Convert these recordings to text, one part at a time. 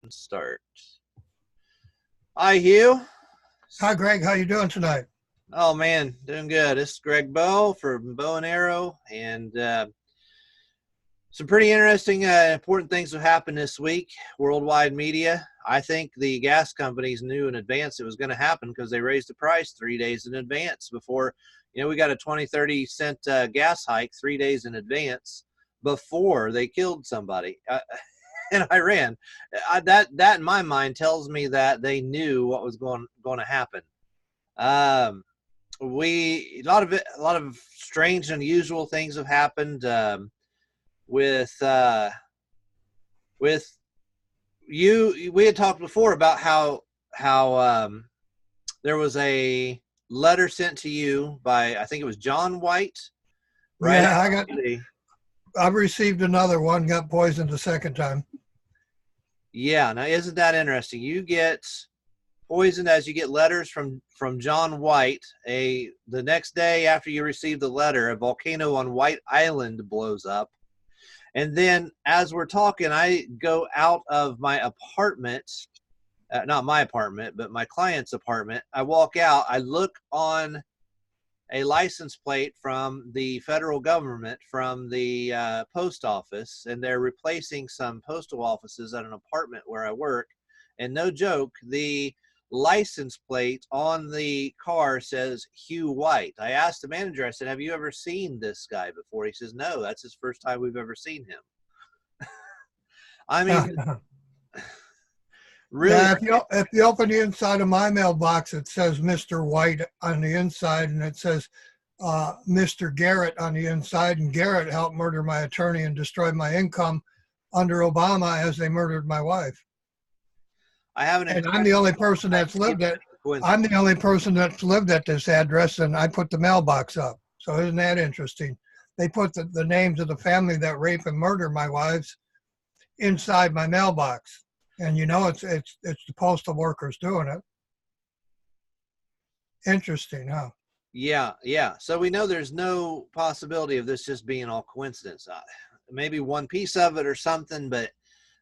Start. Hi, Hugh. Hi, Greg. How you doing tonight? Oh man, doing good. This is Greg Bow from Bow and Arrow, and some pretty interesting, important things have happened this week. Worldwide media. I think the gas companies knew in advance it was going to happen because they raised the price 3 days in advance. Before, we got a 20-30 cent gas hike 3 days in advance before they killed somebody. In Iran. That in my mind tells me that they knew what was going to happen. A lot of strange and unusual things have happened with you. We had talked before about how there was a letter sent to you by, I think it was John White, right? Yeah, I've received another one, got poisoned the second time. Yeah, now isn't that interesting? You get poisoned as you get letters from John White. The next day after you receive the letter, a volcano on White Island blows up. And then as we're talking, I go out of my apartment, not my apartment, but my client's apartment. I walk out, I look on a license plate from the federal government, from the post office, and they're replacing some postal offices at an apartment where I work. And no joke, the license plate on the car says Hugh White. I asked the manager, I said, have you ever seen this guy before? He says, no, that's his first time we've ever seen him. I mean, really? Yeah, if you open the inside of my mailbox, it says Mr. White on the inside, and it says Mr. Garrett on the inside. And Garrett helped murder my attorney and destroy my income under Obama as they murdered my wife. And I'm the only person that's lived at. I'm the only person that's lived at this address, and I put the mailbox up. So isn't that interesting? They put the names of the family that rape and murder my wives inside my mailbox. And it's the postal workers doing it. Interesting, huh? Yeah. So we know there's no possibility of this just being all coincidence. Maybe one piece of it or something, but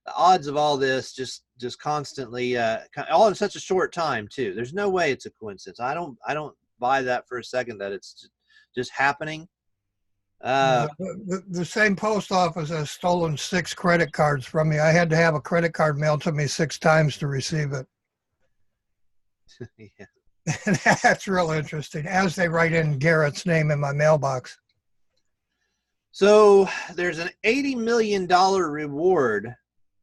the odds of all this just constantly, all in such a short time too. There's no way it's a coincidence. I don't buy that for a second that it's just happening. The same post office has stolen 6 credit cards from me. I had to have a credit card mailed to me 6 times to receive it. Yeah. And that's real interesting, as they write in Garrett's name in my mailbox. So there's an $80 million reward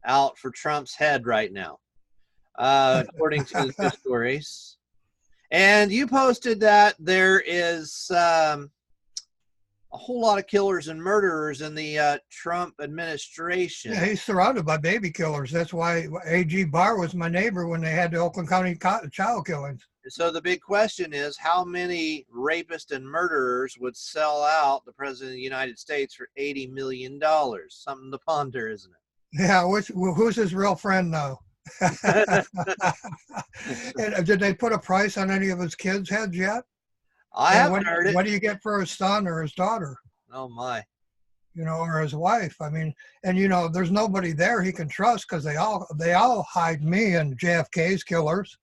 out for Trump's head right now, according to the stories. And you posted that there is a whole lot of killers and murderers in the Trump administration. Yeah, he's surrounded by baby killers. That's why A.G. Barr was my neighbor when they had the Oakland County child killings. So the big question is, how many rapists and murderers would sell out the president of the United States for $80 million? Something to ponder, isn't it? Yeah, who's his real friend now? And did they put a price on any of his kids' heads yet? I haven't heard it. What do you get for his son or his daughter? Oh, my. Or his wife. I mean, and, there's nobody there he can trust because they all hide me and JFK's killers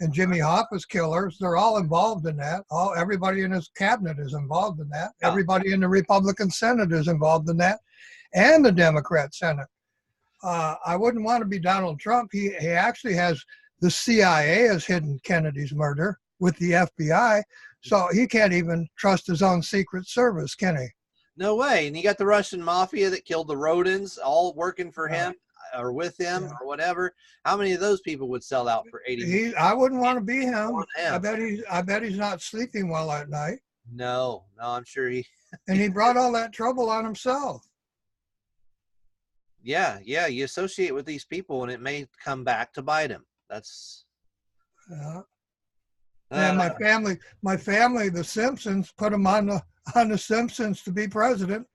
and Jimmy Hoffa's killers. They're all involved in that. Everybody in his cabinet is involved in that. Oh. Everybody in the Republican Senate is involved in that, and the Democrat Senate. I wouldn't want to be Donald Trump. He actually has the CIA has hidden Kennedy's murder with the FBI. So he can't even trust his own Secret Service, can he? No way. And you got the Russian mafia that killed the Rodins, all working for him or with him or whatever. How many of those people would sell out for $80 million? I wouldn't want to be him. I bet he's not sleeping well at night. No, I'm sure he. And he brought all that trouble on himself. Yeah. You associate with these people, and it may come back to bite him. That's. And my family, the Simpsons, put him on the Simpsons to be president,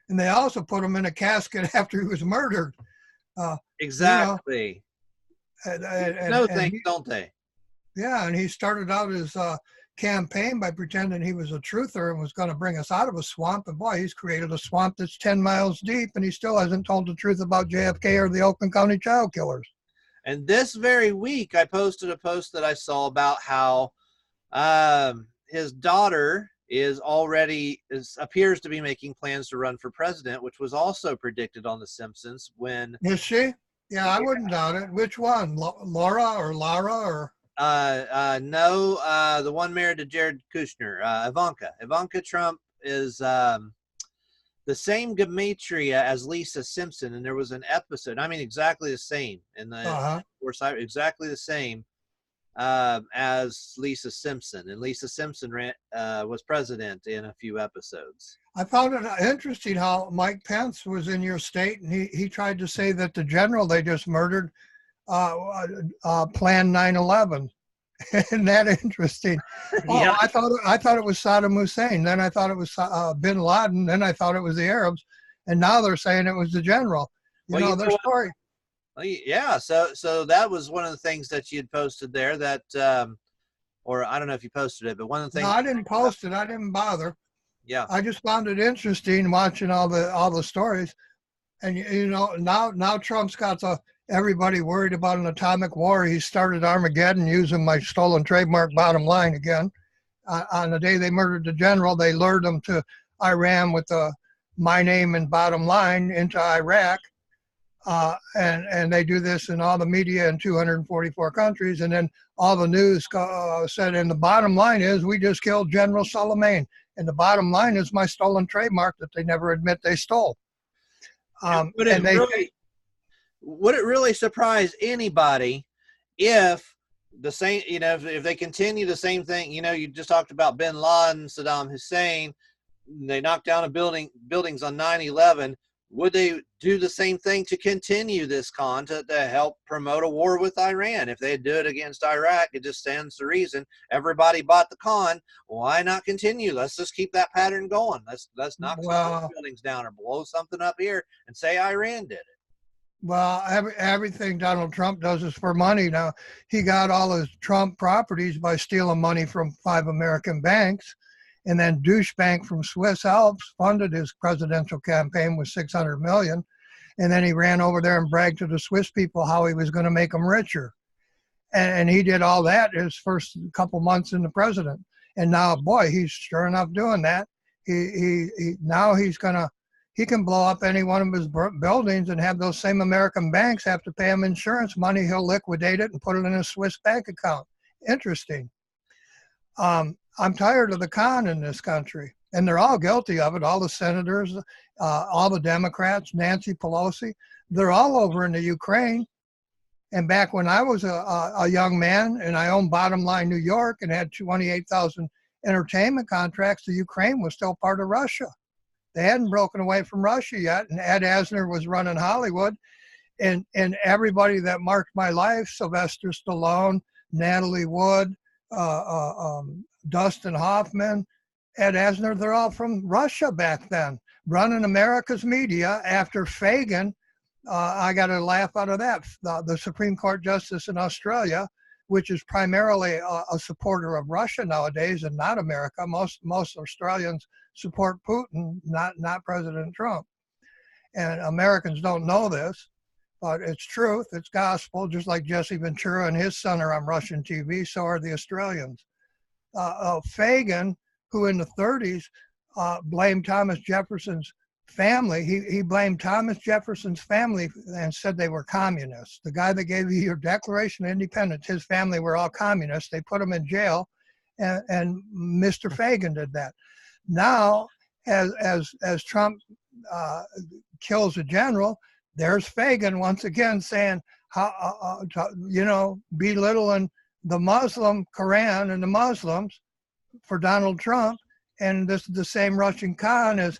and they also put him in a casket after he was murdered. Exactly. Don't they? Yeah, and he started out his campaign by pretending he was a truther and was going to bring us out of a swamp. And boy, he's created a swamp that's 10 miles deep, and he still hasn't told the truth about JFK or the Oakland County child killers. And this very week, I posted a post that I saw about how his daughter appears to be making plans to run for president, which was also predicted on The Simpsons when. Is she? Yeah, I wouldn't doubt it. Which one? Laura or Lara or? No, the one married to Jared Kushner, Ivanka. Ivanka Trump is the same gematria as Lisa Simpson, and there was an episode. I mean, exactly the same in the exactly the same as Lisa Simpson, and Lisa Simpson was president in a few episodes. I found it interesting how Mike Pence was in your state, and he tried to say that the general they just murdered planned 9/11. Isn't that interesting? Yeah. Oh, I thought it was Saddam Hussein. Then I thought it was Bin Laden. Then I thought it was the Arabs, and now they're saying it was the general. Their story. Well, yeah. So that was one of the things that you had posted there. That, or I don't know if you posted it, but one of the things. No, I didn't post it. I didn't bother. Yeah. I just found it interesting watching all the stories, and now Trump's got everybody worried about an atomic war. He started Armageddon using my stolen trademark bottom line again. On the day they murdered the general, they lured him to Iran with my name and bottom line into Iraq. And they do this in all the media in 244 countries. And then all the news said, and the bottom line is we just killed General Soleimani. And the bottom line is my stolen trademark that they never admit they stole. Would it really surprise anybody if the same, if they continue the same thing, you just talked about Bin Laden, Saddam Hussein, they knocked down buildings on 9/11. Would they do the same thing to continue this con to help promote a war with Iran? If they do it against Iraq, it just stands to reason. Everybody bought the con. Why not continue? Let's just keep that pattern going. Let's knock some buildings down or blow something up here and say Iran did it. Well, everything Donald Trump does is for money. Now, he got all his Trump properties by stealing money from 5 American banks. And then Douche Bank from Swiss Alps funded his presidential campaign with $600 million. And then he ran over there and bragged to the Swiss people how he was going to make them richer. And he did all that his first couple months in the president. And now, boy, he's sure enough doing that. Now he can blow up any one of his buildings and have those same American banks have to pay him insurance money. He'll liquidate it and put it in a Swiss bank account. Interesting. I'm tired of the con in this country, and they're all guilty of it. All the senators, all the Democrats, Nancy Pelosi, they're all over in the Ukraine. And back when I was a young man and I owned Bottom Line New York and had 28,000 entertainment contracts, the Ukraine was still part of Russia. They hadn't broken away from Russia yet, and Ed Asner was running Hollywood. And everybody that marked my life, Sylvester Stallone, Natalie Wood, Dustin Hoffman, Ed Asner, they're all from Russia back then, running America's media after Fagan. I got a laugh out of that. The Supreme Court Justice in Australia, which is primarily a supporter of Russia nowadays and not America. Most Australians support Putin, not President Trump. And Americans don't know this, but it's truth, it's gospel, just like Jesse Ventura and his son are on Russian TV, so are the Australians. Fagan, who in the 30s blamed Thomas Jefferson's family, he blamed Thomas Jefferson's family and said they were communists. The guy that gave you your Declaration of Independence, his family were all communists. They put him in jail, and Mr. Fagan did that. Now, as Trump kills a general, there's Fagan once again saying, belittling the Muslim Quran and the Muslims for Donald Trump. And this is the same Russian con as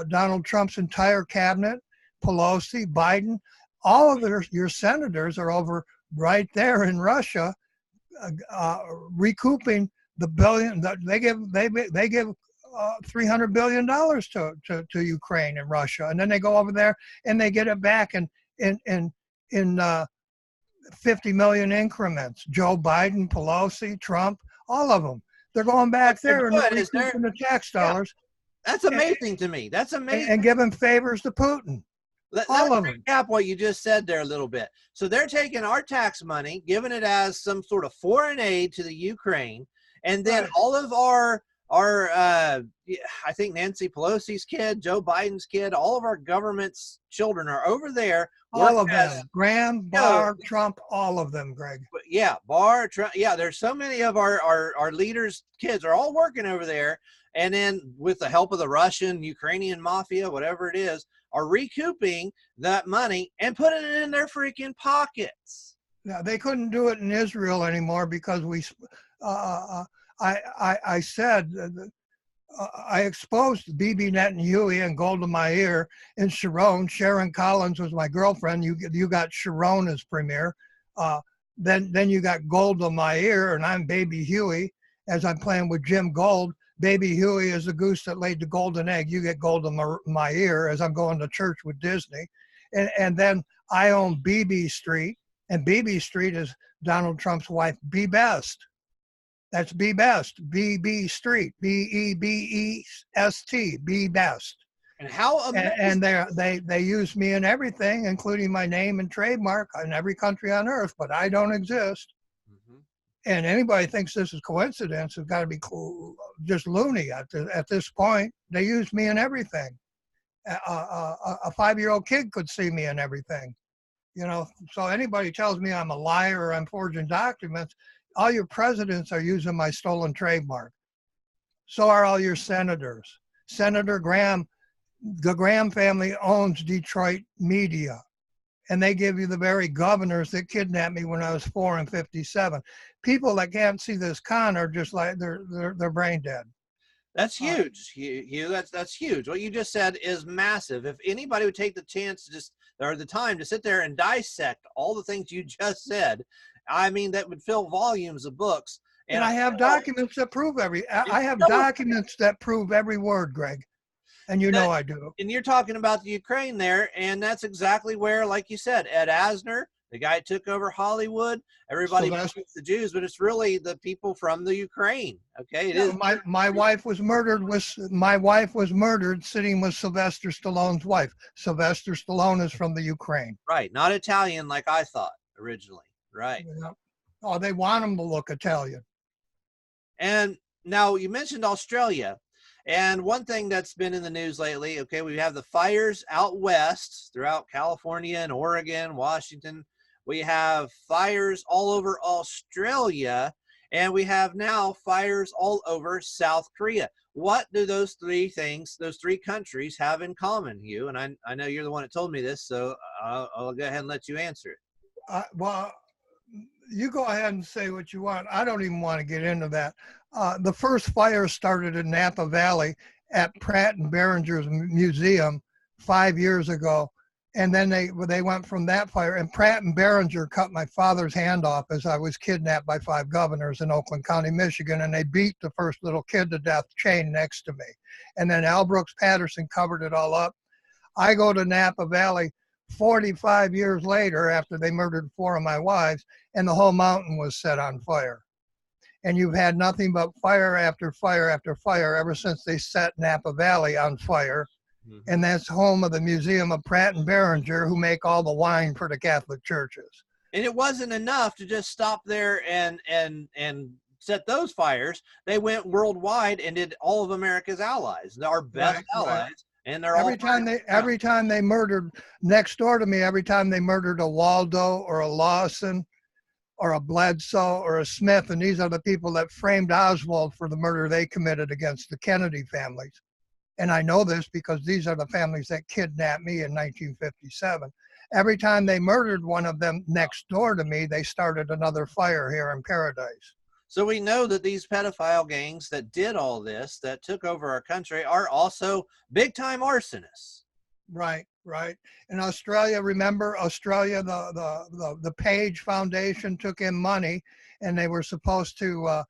Donald Trump's entire cabinet, Pelosi, Biden, all of your senators are over right there in Russia, recouping the billion that they give $300 billion to Ukraine and Russia, and then they go over there and they get it back in 50 million increments. Joe Biden, Pelosi, Trump, all of them. They're going back there and recouping the tax dollars. That's amazing to me. That's amazing. And giving favors to Putin. All Let's of them. recap what you just said there a little bit. So they're taking our tax money, giving it as some sort of foreign aid to the Ukraine, and then Right. all of I think Nancy Pelosi's kid, Joe Biden's kid, all of our government's children are over there All working of as, them. Graham, you know, Barr, Trump, all of them, Greg. yeah, Barr, Trump, yeah. There's so many of our leaders' kids are all working over there, and then with the help of the Russian, Ukrainian mafia, whatever it is, are recouping that money and putting it in their freaking pockets. Now, they couldn't do it in Israel anymore because I said, I exposed Bibi Netanyahu and Golda Meir in Sharon. Sharon Collins was my girlfriend. You got Sharon as premier. Then you got Golda Meir, and I'm Baby Huey, as I'm playing with Jim Gold. Baby Huey is the goose that laid the golden egg. You get Golda Meir, as I'm going to church with Disney. And then I own BB Street, and BB Street is Donald Trump's wife, Be Best. That's Be Best, BB Street, BEBEST, Be Best. And how And amazing. they use me in everything, including my name and trademark in every country on earth, but I don't exist. Mm-hmm. And anybody thinks this is coincidence has got to be just loony at this point. They use me in everything. A 5-year-old kid could see me in everything. So anybody tells me I'm a liar or I'm forging documents, all your presidents are using my stolen trademark. So are all your senators. Senator Graham, the Graham family owns Detroit media, and they give you the very governors that kidnapped me when I was 4 and 57. People that can't see this con are just like they're brain dead. That's huge, Hugh. That's huge. What you just said is massive. If anybody would take the chance or the time to sit there and dissect all the things you just said, I mean, that would fill volumes of books. And I have documents that prove I have documents that prove every word, Greg. And I do. And you're talking about the Ukraine there, and that's exactly where, like you said, Ed Asner, the guy who took over Hollywood, everybody blames the Jews, but it's really the people from the Ukraine. Okay, it is. My wife was murdered sitting with Sylvester Stallone's wife. Sylvester Stallone is from the Ukraine. Right, not Italian like I thought originally. Right. Yeah. Oh, they want them to look Italian. And now you mentioned Australia. And one thing that's been in the news lately, okay, we have the fires out west throughout California and Oregon, Washington. We have fires all over Australia, and we have now fires all over South Korea. What do those three countries have in common, Hugh? And I know you're the one that told me this, so I'll go ahead and let you answer it. Well, you go ahead and say what you want. I don't even want to get into that. The first fire started in Napa Valley at Pratt and Behringer's museum 5 years ago. And then they went from that fire, and Pratt and Behringer cut my father's hand off as I was kidnapped by 5 governors in Oakland County, Michigan, and they beat the first little kid to death chained next to me. And then Al Brooks Patterson covered it all up. I go to Napa Valley 45 years later after they murdered 4 of my wives, and the whole mountain was set on fire. And you've had nothing but fire after fire after fire ever since they set Napa Valley on fire. Mm-hmm. And that's home of the Museum of Pratt and Behringer, who make all the wine for the Catholic churches. And it wasn't enough to just stop there and set those fires. They went worldwide and did all of America's allies, our best allies. Right. And they're every time they murdered next door to me, every time they murdered a Waldo or a Lawson or a Bledsoe or a Smith, and these are the people that framed Oswald for the murder they committed against the Kennedy families. And I know this because these are the families that kidnapped me in 1957. Every time they murdered one of them next door to me, they started another fire here in Paradise. So we know that these pedophile gangs that did all this, that took over our country, are also big-time arsonists. Right. In Australia, remember Australia, the Page Foundation took in money, and they were supposed to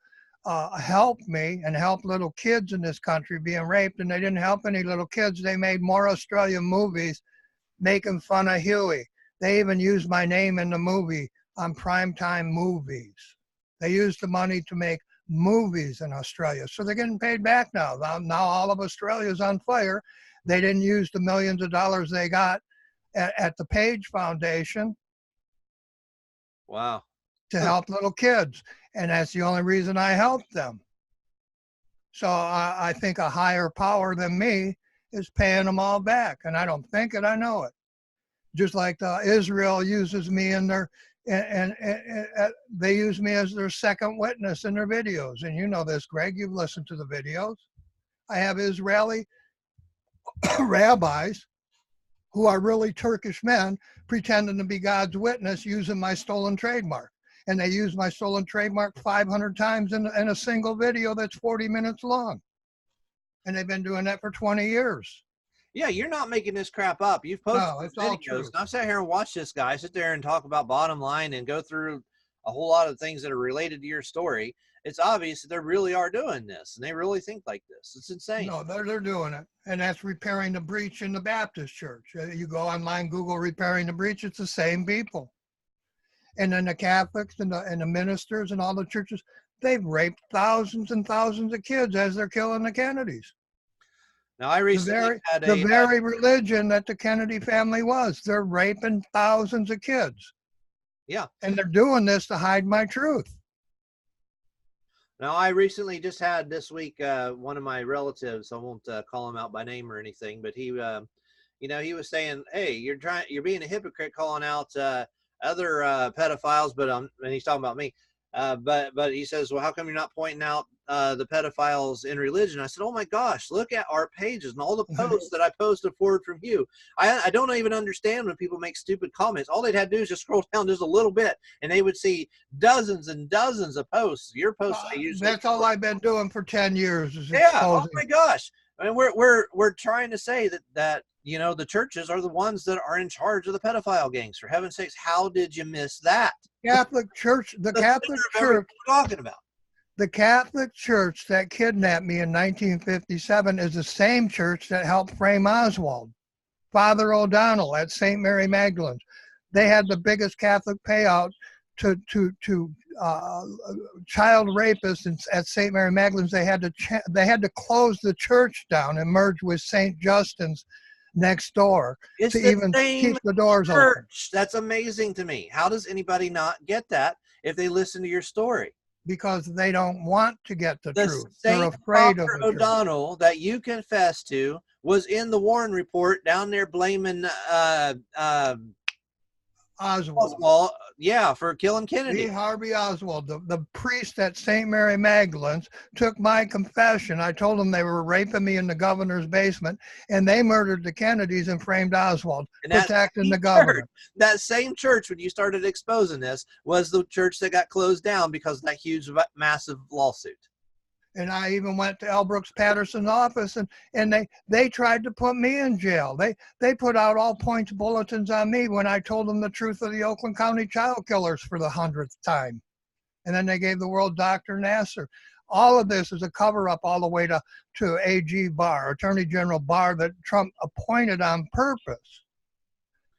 help me and help little kids in this country being raped, and they didn't help any little kids. They made more Australian movies making fun of Huey. They even used my name in the movie on primetime movies. They used the money to make movies in Australia. So they're getting paid back now. Now all of Australia is on fire. They didn't use the millions of dollars they got at the Page Foundation Wow. to help little kids. And that's the only reason I helped them. So I think a higher power than me is paying them all back. And I don't think it, I know it. Just like Israel uses me in their, and they use me as their second witness in their videos. And you know this, Greg, you've listened to the videos. I have Israeli rabbis who are really Turkish men pretending to be God's witness using my stolen trademark. And they use my stolen trademark 500 times in a single video that's 40 minutes long. And they've been doing that for 20 years. Yeah, you're not making this crap up. You've posted No, it's all videos. true. And I've sat here and watched this guy sit there and talk about bottom line and go through a whole lot of things that are related to your story. It's obvious that they really are doing this and they really think like this. It's insane. No, they're doing it. And that's repairing the breach in the Baptist church. You go online, Google repairing the breach, it's the same people. And then the Catholics and the ministers and all the churches, they've raped thousands and thousands of kids as they're killing the Kennedys. Now, I recently had the very religion that the Kennedy family was, they're raping thousands of kids. Yeah. And they're doing this to hide my truth. Now, I recently just had this week, one of my relatives, I won't call him out by name or anything, but he, you know, he was saying, hey, you're being a hypocrite calling out other pedophiles, but and he's talking about me. But he says, well, how come you're not pointing out the pedophiles in religion? I said, oh my gosh, look at our pages and all the posts that I posted forward from you. I don't even understand when people make stupid comments. All they'd have to do is just scroll down just a little bit and they would see dozens and dozens of posts. Your posts, that's all I've been doing for 10 years. Is yeah. Oh my gosh. I mean, we're trying to say that you know, the churches are the ones that are in charge of the pedophile gangs. For heaven's sakes, how did you miss that? Catholic Church, the Catholic Church we're talking about. The Catholic Church that kidnapped me in 1957 is the same church that helped frame Oswald. Father O'Donnell at St. Mary Magdalene's. They had the biggest Catholic payout to child rapists at St. Mary Magdalene's. They had to close the church down and merge with St. Justin's next door to even keep the doors open. That's amazing to me. How does anybody not get that if they listen to your story? Because they don't want to get the truth. They're afraid of the truth. O'Donnell that you confessed to was in the Warren Report down there blaming Oswald, yeah, for killing Kennedy. Lee Harvey Oswald, the priest at St. Mary Magdalene's, took my confession. I told them they were raping me in the governor's basement, and they murdered the Kennedys and framed Oswald, protecting the governor. That same church, when you started exposing this, was the church that got closed down because of that huge, massive lawsuit. And I even went to L. Brooks Patterson's office, and they tried to put me in jail. They put out all points bulletins on me when I told them the truth of the Oakland County child killers for the 100th time. And then they gave the world Dr. Nasser. All of this is a cover-up all the way to AG Barr, Attorney General Barr, that Trump appointed on purpose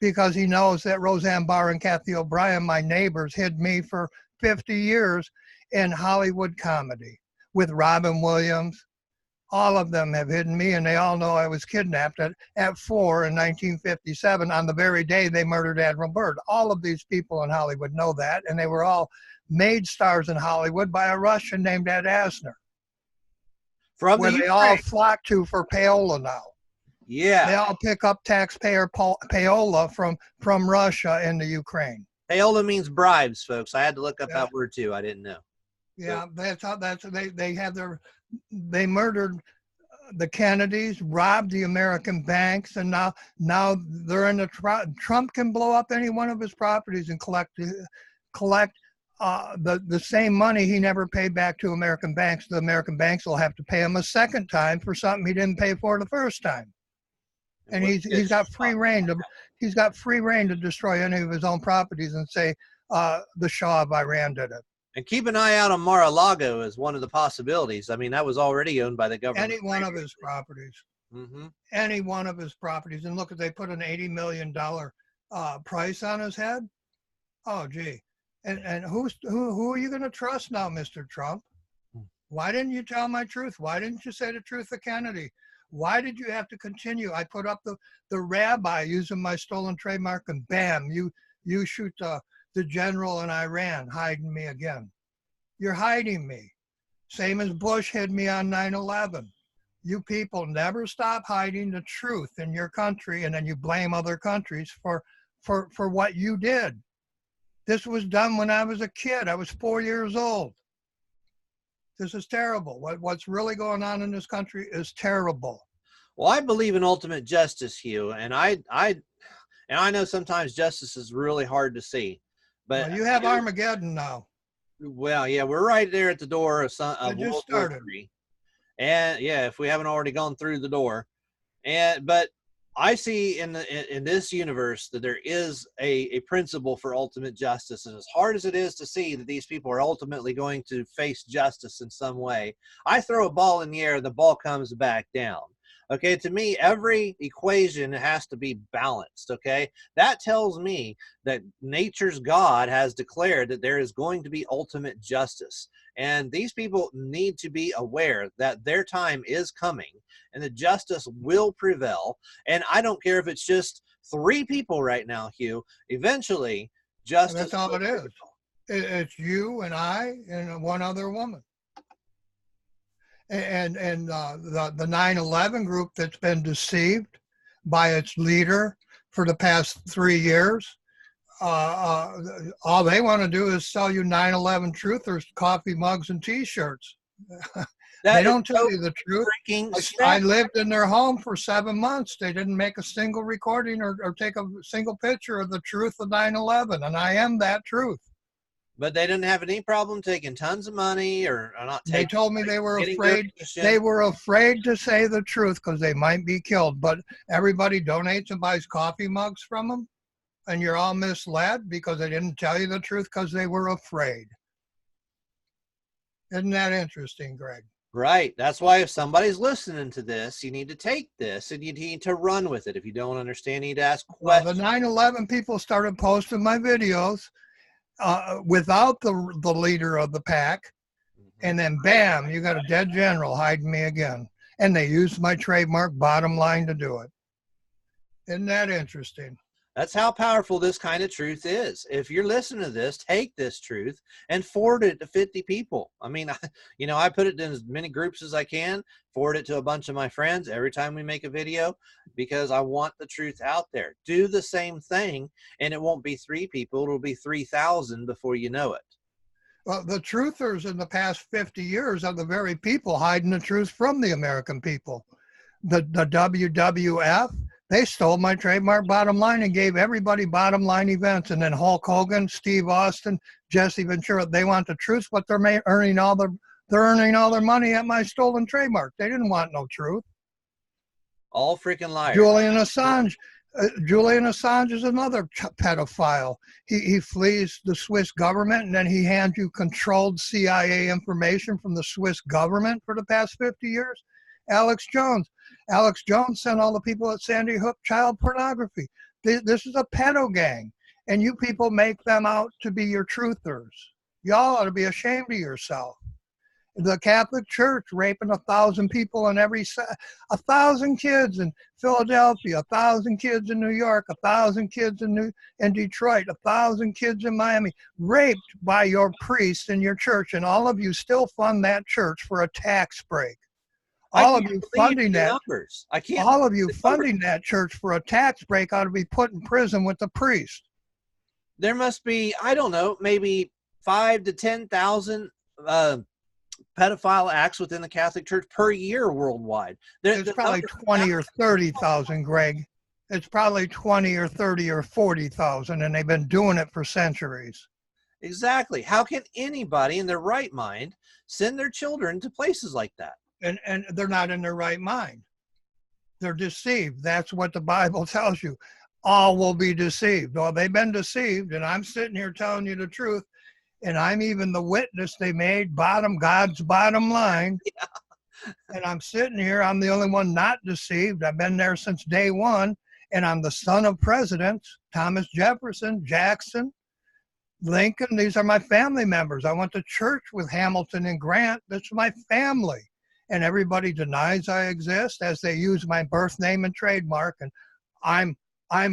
because he knows that Roseanne Barr and Kathy O'Brien, my neighbors, hid me for 50 years in Hollywood comedy. With Robin Williams, all of them have hidden me, and they all know I was kidnapped at 4 in 1957 on the very day they murdered Admiral Byrd. All of these people in Hollywood know that, and they were all made stars in Hollywood by a Russian named Ed Asner, where they all flock to for payola now. Yeah. They all pick up taxpayer payola from Russia into Ukraine. Payola means bribes, folks. I had to look up that word too. I didn't know. Yeah, they murdered the Kennedys, robbed the American banks, and now they're in the Trump can blow up any one of his properties and collect the same money he never paid back to American banks. The American banks will have to pay him a second time for something he didn't pay for the first time. And he's got free reign to destroy any of his own properties and say the Shah of Iran did it. And keep an eye out on Mar-a-Lago as one of the possibilities. I mean, that was already owned by the government. Any one of his properties. Mm-hmm. Any one of his properties. And look, they put an $80 million price on his head. Oh, gee. And who are you going to trust now, Mr. Trump? Why didn't you tell my truth? Why didn't you say the truth of Kennedy? Why did you have to continue? I put up the rabbi using my stolen trademark, and bam, you shoot the general in Iran hiding me again. You're hiding me. Same as Bush hid me on 9/11. You people never stop hiding the truth in your country, and then you blame other countries for what you did. This was done when I was a kid. I was 4 years old. This is terrible. What's really going on in this country is terrible. Well, I believe in ultimate justice, Hugh, and I know sometimes justice is really hard to see, but well, you have Armageddon now. Well, yeah, we're right there at the door of It just World started. War III. And yeah, if we haven't already gone through the door, but I see in this universe that there is a principle for ultimate justice, and as hard as it is to see that these people are ultimately going to face justice in some way, I throw a ball in the air, the ball comes back down. Okay, to me, every equation has to be balanced. Okay, that tells me that nature's God has declared that there is going to be ultimate justice. And these people need to be aware that their time is coming and that justice will prevail. And I don't care if it's just 3 people right now, Hugh. Eventually, justice. That's all it is. It's you and I and one other woman. And the 9/11 group that's been deceived by its leader for the past 3 years, all they want to do is sell you 9/11 truthers coffee mugs and T-shirts. They don't tell you the truth. I lived in their home for 7 months. They didn't make a single recording or take a single picture of the truth of 9/11, and I am that truth. But they didn't have any problem taking tons of money or not taking. They told me they were afraid. They were afraid to say the truth because they might be killed. But everybody donates and buys coffee mugs from them, and you're all misled because they didn't tell you the truth because they were afraid. Isn't that interesting, Greg? Right. That's why if somebody's listening to this, you need to take this and you need to run with it. If you don't understand, you need to ask questions. Well, the 9/11 people started posting my videos without the leader of the pack, and then bam, you got a dead general hiding me again. And they used my trademark bottom line to do it. Isn't that interesting? That's how powerful this kind of truth is. If you're listening to this, take this truth and forward it to 50 people. I mean, I put it in as many groups as I can, forward it to a bunch of my friends every time we make a video because I want the truth out there. Do the same thing, and it won't be 3 people. It'll be 3,000 before you know it. Well, the truthers in the past 50 years are the very people hiding the truth from the American people. The WWF, they stole my trademark bottom line and gave everybody bottom line events. And then Hulk Hogan, Steve Austin, Jesse Ventura, they want the truth, but they're earning all their money at my stolen trademark. They didn't want no truth. All freaking liars. Julian Assange is another pedophile. He flees the Swiss government, and then he hands you controlled CIA information from the Swiss government for the past 50 years. Alex Jones sent all the people at Sandy Hook child pornography. This is a pedo gang, and you people make them out to be your truthers. Y'all ought to be ashamed of yourself. The Catholic Church raping 1,000 people in 1,000 kids in Philadelphia, 1,000 kids in New York, 1,000 kids in Detroit, 1,000 kids in Miami, raped by your priests in your church, and all of you still fund that church for a tax break. All of you funding that church for a tax break ought to be put in prison with the priest. There must be, I don't know, maybe 5,000 to 10,000 pedophile acts within the Catholic Church per year worldwide. There's probably 20 or 30,000, Greg. It's probably 20 or 30 or 40,000, and they've been doing it for centuries. Exactly. How can anybody in their right mind send their children to places like that? And they're not in their right mind. They're deceived. That's what the Bible tells you. All will be deceived. Well, they've been deceived, and I'm sitting here telling you the truth, and I'm even the witness they made God's bottom line. Yeah. And I'm sitting here. I'm the only one not deceived. I've been there since day one, and I'm the son of presidents, Thomas Jefferson, Jackson, Lincoln. These are my family members. I went to church with Hamilton and Grant. That's my family. and everybody denies I exist as they use my birth name and trademark. And I'm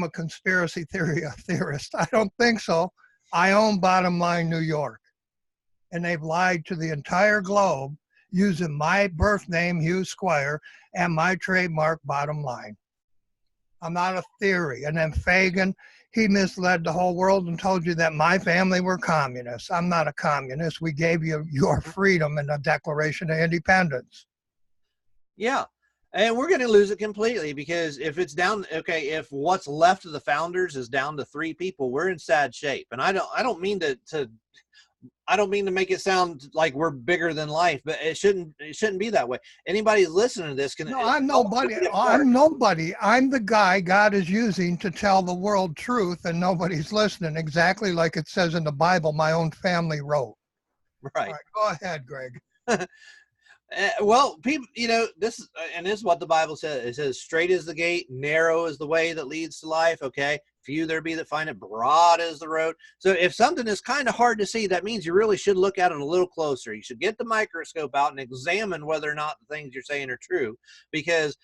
a conspiracy theorist. I don't think so. I own Bottom Line New York, and they've lied to the entire globe using my birth name, Hugh Squire, and my trademark, Bottom Line. I'm not a theory. And then Fagin, he misled the whole world and told you that my family were communists. I'm not a communist. We gave you your freedom in the Declaration of Independence. Yeah. And we're going to lose it completely, because if it's down, okay, if what's left of the founders is down to 3 people, we're in sad shape. And I don't mean to make it sound like we're bigger than life, but it shouldn't be that way. Anybody listening to this can. No, I'm nobody. I'm nobody. I'm the guy God is using to tell the world truth, and nobody's listening. Exactly like it says in the Bible, my own family wrote. Right. All right, go ahead, Greg. Well, people, this is what the Bible says. It says, straight is the gate, narrow is the way that leads to life. Okay. Few there be that find it, broad is the road. So if something is kind of hard to see, that means you really should look at it a little closer. You should get the microscope out and examine whether or not the things you're saying are true, because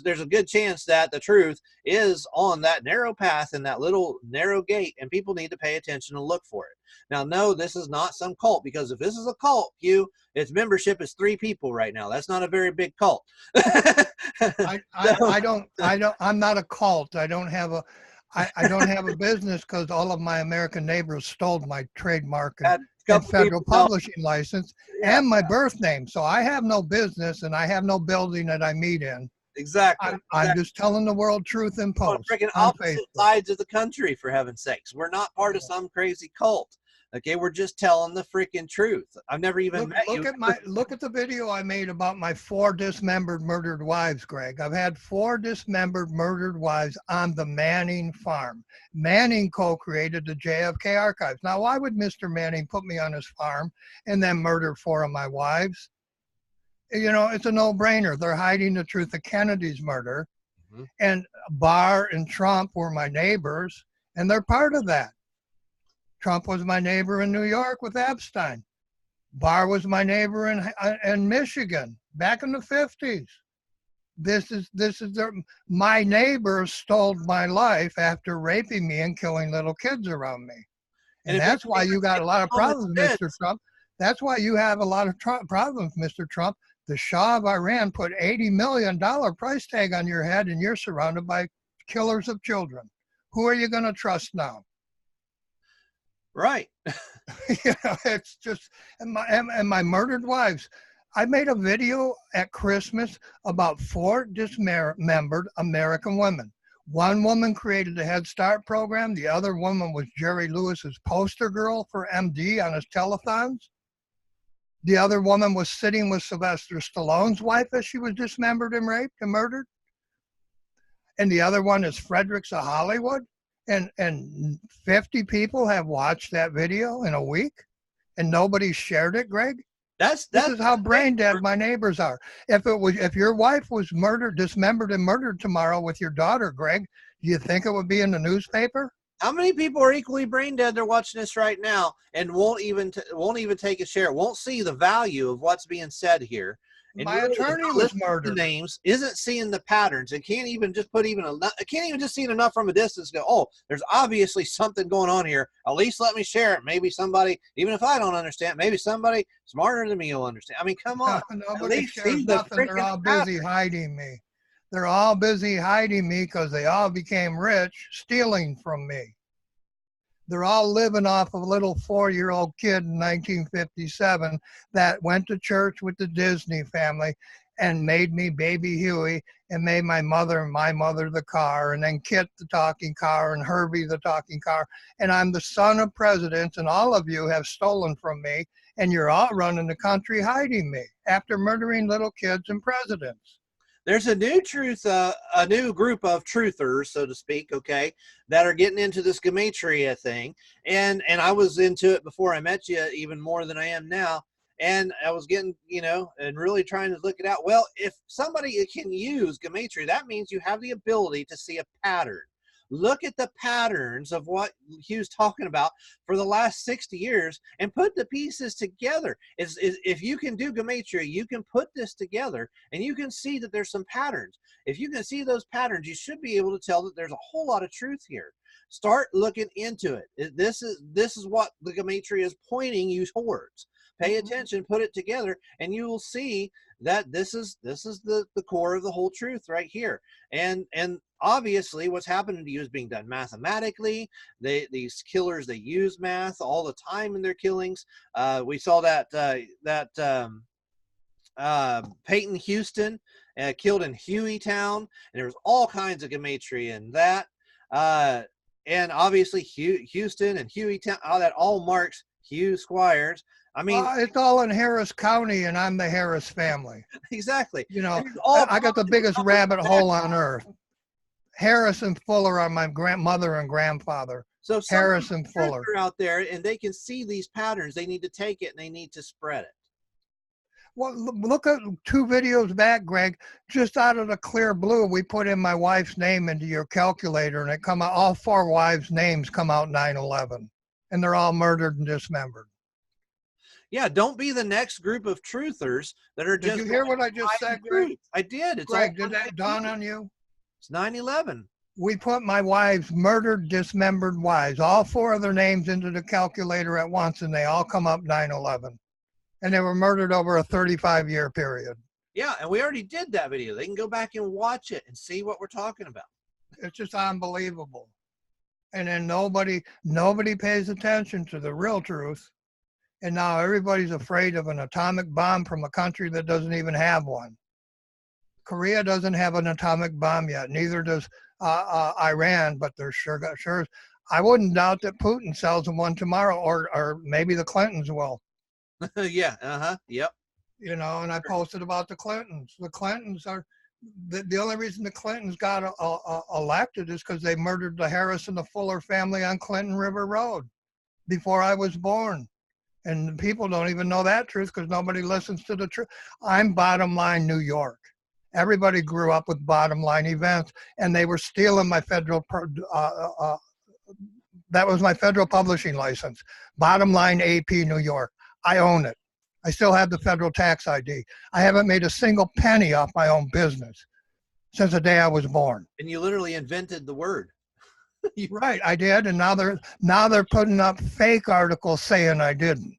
there's a good chance that the truth is on that narrow path and that little narrow gate, and people need to pay attention and look for it. Now, no, this is not some cult, because if this is a cult, Hugh, its membership is 3 people right now. That's not a very big cult. I'm not a cult. I don't have a business, because all of my American neighbors stole my trademark and federal publishing license and my birth name. So I have no business, and I have no building that I meet in. Exactly. I'm just telling the world truth in post. Freaking opposite sides of the country, for heaven's sakes. We're not part of some crazy cult. Okay, we're just telling the freaking truth. I've never even met you. Look at the video I made about my 4 dismembered, murdered wives, Greg. I've had 4 dismembered, murdered wives on the Manning farm. Manning co-created the JFK archives. Now, why would Mr. Manning put me on his farm and then murder 4 of my wives? It's a no-brainer. They're hiding the truth of Kennedy's murder. Mm-hmm. And Barr and Trump were my neighbors, and they're part of that. Trump was my neighbor in New York with Epstein. Barr was my neighbor in Michigan back in the 50s. My neighbors stole my life after raping me and killing little kids around me. And that's why you got a lot of problems, Mr. Trump. That's why you have a lot of problems, Mr. Trump. The Shah of Iran put $80 million price tag on your head, and you're surrounded by killers of children. Who are you going to trust now? Right. It's just, and my murdered wives. I made a video at Christmas about 4 dismembered American women. One woman created the Head Start program. The other woman was Jerry Lewis's poster girl for MD on his telethons. The other woman was sitting with Sylvester Stallone's wife as she was dismembered and raped and murdered. And the other one is Fredericks of Hollywood. And 50 people have watched that video in a week, and nobody shared it, Greg. This is how brain dead my neighbors are. If your wife was murdered, dismembered, and murdered tomorrow with your daughter, Greg, do you think it would be in the newspaper? How many people are equally brain dead? They're watching this right now and won't even take a share. Won't see the value of what's being said here. And my attorney was murdered. The names, isn't seeing the patterns, and can't even just see it enough from a distance. Go, oh, there's obviously something going on here. At least let me share it. Maybe somebody, even if I don't understand, maybe somebody smarter than me will understand. I mean, come on. Nobody shares nothing. They're all busy hiding me. They're all busy hiding me because they all became rich, stealing from me. They're all living off of a little 4-year-old kid in 1957 that went to church with the Disney family and made me Baby Huey and made my mother the car, and then Kit the talking car and Herbie the talking car. And I'm the son of presidents, and all of you have stolen from me, and you're all running the country hiding me after murdering little kids and presidents. There's a new group of truthers, so to speak, okay, that are getting into this gematria thing. And I was into it before I met you, even more than I am now. And I was getting, and really trying to look it out. Well, if somebody can use gematria, that means you have the ability to see a pattern. look at the patterns of what Hugh's talking about for the last 60 years and put the pieces together. If you can do gematria, you can put this together and you can see that there's some patterns. If you can see those patterns, you should be able to tell that there's a whole lot of truth here. Start looking into it. This is what the gematria is pointing you towards. Pay attention, put it together, and you will see that this is the core of the whole truth right here. And obviously what's happening to you is being done mathematically. These killers, they use math all the time in their killings. We saw Peyton Houston killed in Hueytown, and there was all kinds of gematria in that. And obviously Houston and Hueytown, that all marks Hugh Squires. I mean, it's all in Harris County, and I'm the Harris family. Exactly. You know, I got the biggest rabbit hole on earth. Harris and Fuller are my grandmother and grandfather. So Harris and Fuller are out there, and they can see these patterns. They need to take it and they need to spread it. Well, look at 2 videos back, Greg. Just out of the clear blue, we put in my wife's name into your calculator, and it come out. All 4 wives' names come out 9/11, and they're all murdered and dismembered. Yeah, don't be the next group of truthers that are just. Did you hear what I just said, Greg? I did. It's Greg, did that dawn on you? It's 9/11. We put my wife's murdered, dismembered wives, all 4 of their names into the calculator at once, and they all come up 9/11. And they were murdered over a 35-year period. Yeah, and we already did that video. They can go back and watch it and see what we're talking about. It's just unbelievable. And then nobody pays attention to the real truth. And now everybody's afraid of an atomic bomb from a country that doesn't even have one. Korea doesn't have an atomic bomb yet. Neither does Iran, but they're sure. I wouldn't doubt that Putin sells them one tomorrow, or maybe the Clintons will. Yeah. Yep. You know, and I posted about the Clintons. The Clintons are the only reason the Clintons got elected is because they murdered the Harris and the Fuller family on Clinton River Road before I was born. And people don't even know that truth because nobody listens to the truth. I'm Bottom Line New York. Everybody grew up with Bottom Line events, and they were stealing my federal. That was my federal publishing license. Bottom Line AP New York. I own it. I still have the federal tax ID. I haven't made a single penny off my own business since the day I was born. And you literally invented the word. Right, I did, and now they're putting up fake articles saying I didn't.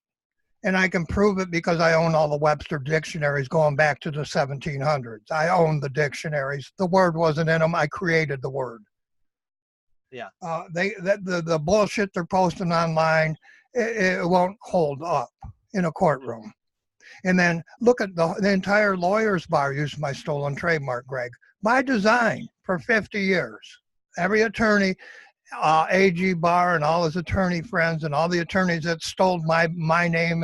And I can prove it because I own all the Webster dictionaries going back to the 1700s. I own the dictionaries. The word wasn't in them. I created the word. Yeah. The bullshit they're posting online, it won't hold up in a courtroom. And then look at the entire lawyers bar used my stolen trademark, Greg, by design for 50 years. Every attorney, AG Barr and all his attorney friends and all the attorneys that stole my name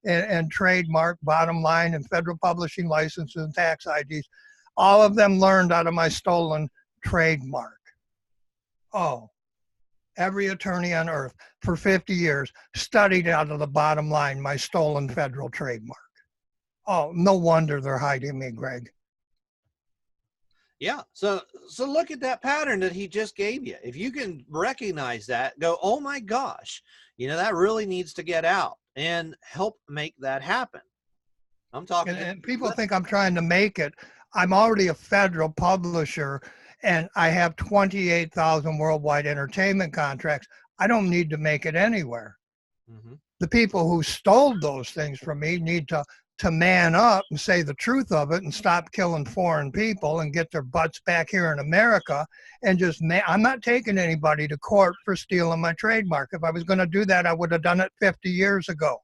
and trademark, Bottom Line, and federal publishing licenses and tax IDs, all of them learned out of my stolen trademark. Oh, every attorney on earth for 50 years studied out of the Bottom Line, my stolen federal trademark. Oh, no wonder they're hiding me, Greg. Yeah. So look at that pattern that he just gave you. If you can recognize that, go, oh my gosh, that really needs to get out, and help make that happen. I'm talking. And people think I'm trying to make it. I'm already a federal publisher, and I have 28,000 worldwide entertainment contracts. I don't need to make it anywhere. Mm-hmm. The people who stole those things from me need to man up and say the truth of it and stop killing foreign people and get their butts back here in America. And I'm not taking anybody to court for stealing my trademark. If I was going to do that, I would have done it 50 years ago.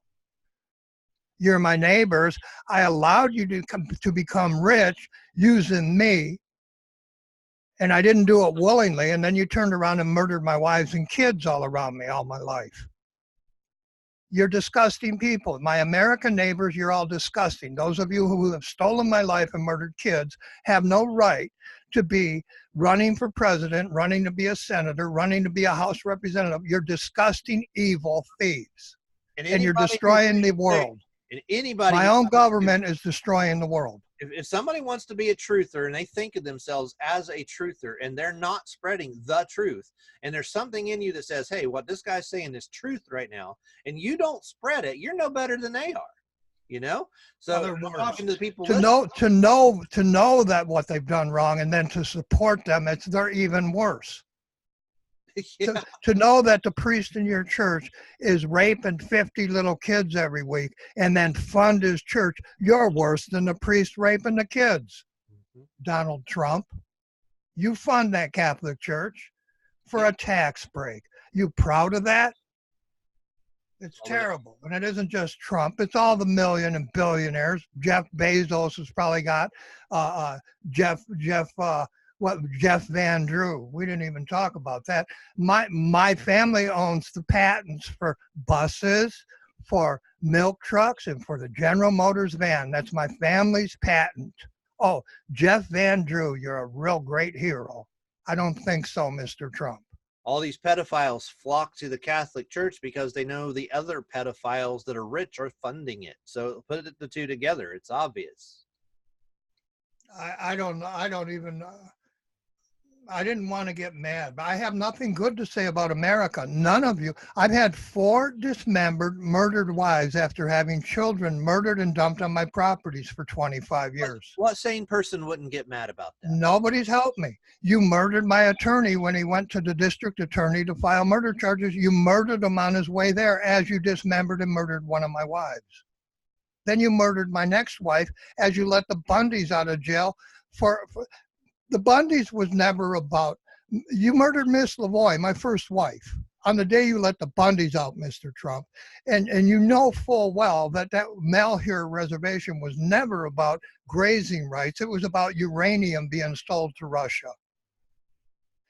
You're my neighbors. I allowed you to become rich using me, and I didn't do it willingly. And then you turned around and murdered my wives and kids all around me all my life. You're disgusting people. My American neighbors, you're all disgusting. Those of you who have stolen my life and murdered kids have no right to be running for president, running to be a senator, running to be a House representative. You're disgusting, evil thieves. And you're destroying the world. And anybody, my own government is destroying the world. If somebody wants to be a truther and they think of themselves as a truther and they're not spreading the truth, and there's something in you that says, hey, what this guy's saying is truth right now, and you don't spread it, you're no better than they are, you know? So Other I'm words, talking to the people to know that what they've done wrong and then to support them, they're even worse. yeah. To know that the priest in your church is raping 50 little kids every week and then fund his church, you're worse than the priest raping the kids. Mhm. Donald Trump, you fund that Catholic church for a tax break. You proud of that? It's terrible. And it isn't just Trump. It's all the million and billionaires. Jeff Bezos has probably got Jeff Van Drew. We didn't even talk about that. My family owns the patents for buses, for milk trucks, and for the General Motors van. That's my family's patent. Oh, Jeff Van Drew, you're a real great hero. I don't think so, Mr. Trump. All these pedophiles flock to the Catholic Church because they know the other pedophiles that are rich are funding it. So put the two together. It's obvious. I don't even I didn't want to get mad, but I have nothing good to say about America. None of you. I've had 4 dismembered, murdered wives after having children murdered and dumped on my properties for 25 years. What sane person wouldn't get mad about that? Nobody's helped me. You murdered my attorney when he went to the district attorney to file murder charges. You murdered him on his way there as you dismembered and murdered one of my wives. Then you murdered my next wife as you let the Bundys out of jail for the Bundys was never about, you murdered Miss Lavoie, my first wife, on the day you let the Bundys out, Mr. Trump. And you know full well that Malheur reservation was never about grazing rights. It was about uranium being sold to Russia.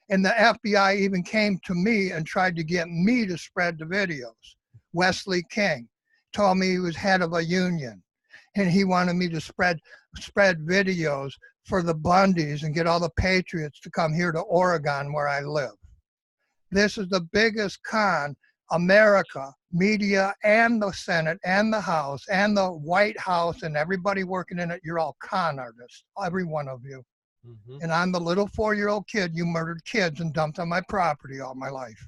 And the FBI even came to me and tried to get me to spread the videos. Wesley King told me he was head of a union and he wanted me to spread videos for the Bundys and get all the patriots to come here to Oregon where I live. This is the biggest con America, media, and the Senate, and the House, and the White House, and everybody working in it, you're all con artists, every one of you. Mm-hmm. And I'm the little 4-year-old kid you murdered kids and dumped on my property all my life.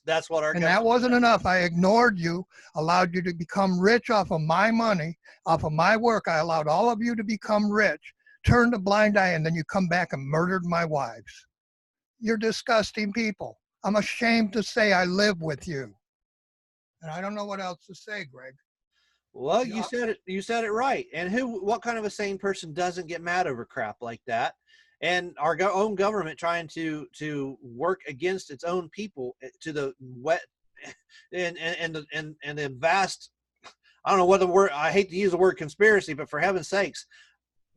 That's what our and that wasn't enough. I ignored you, allowed you to become rich off of my money, off of my work. I allowed all of you to become rich, turned a blind eye, and then you come back and murdered my wives. You're disgusting people. I'm ashamed to say I live with you. And I don't know what else to say, Greg. Well, you said it right. And what kind of a sane person doesn't get mad over crap like that? And our own government trying to work against its own people to the wet and the vast, I don't know what the word, I hate to use the word conspiracy, but for heaven's sakes,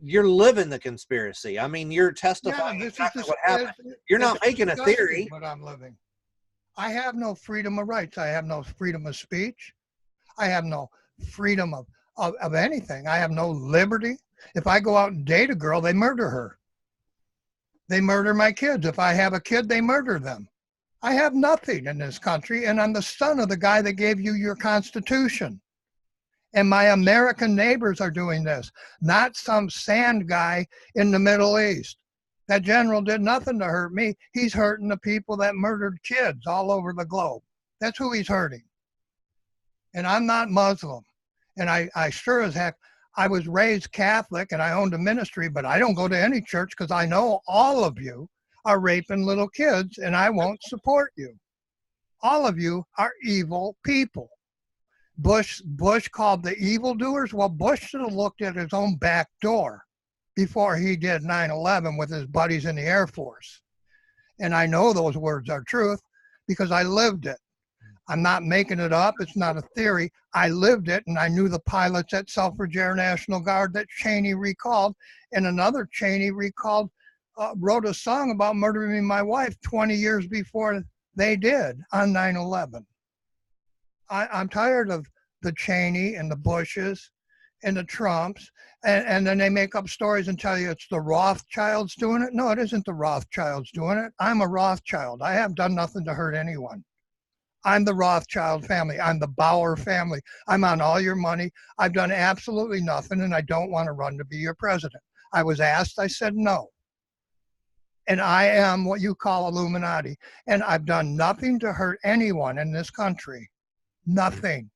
you're living the conspiracy. I mean, you're testifying exactly what happened. You're not making a theory. What I'm living. I have no freedom of rights. I have no freedom of speech. I have no freedom of anything. I have no liberty. If I go out and date a girl, they murder her. They murder my kids. If I have a kid, they murder them. I have nothing in this country, and I'm the son of the guy that gave you your Constitution. And my American neighbors are doing this, not some sand guy in the Middle East. That general did nothing to hurt me. He's hurting the people that murdered kids all over the globe. That's who he's hurting. And I'm not Muslim. And I sure as heck, I was raised Catholic and I owned a ministry, but I don't go to any church because I know all of you are raping little kids and I won't support you. All of you are evil people. Bush called the evildoers. Well, Bush should have looked at his own back door before he did 9/11 with his buddies in the Air Force. And I know those words are truth because I lived it. I'm not making it up. It's not a theory. I lived it, and I knew the pilots at Selfridge Air National Guard that Cheney recalled, and another Cheney recalled wrote a song about murdering my wife 20 years before they did on 9/11. I'm tired of the Cheney and the Bushes and the Trumps, and then they make up stories and tell you it's the Rothschilds doing it. No, it isn't the Rothschilds doing it. I'm a Rothschild. I have done nothing to hurt anyone. I'm the Rothschild family. I'm the Bauer family. I'm on all your money. I've done absolutely nothing, and I don't want to run to be your president. I was asked, I said no. And I am what you call Illuminati. And I've done nothing to hurt anyone in this country. Nothing.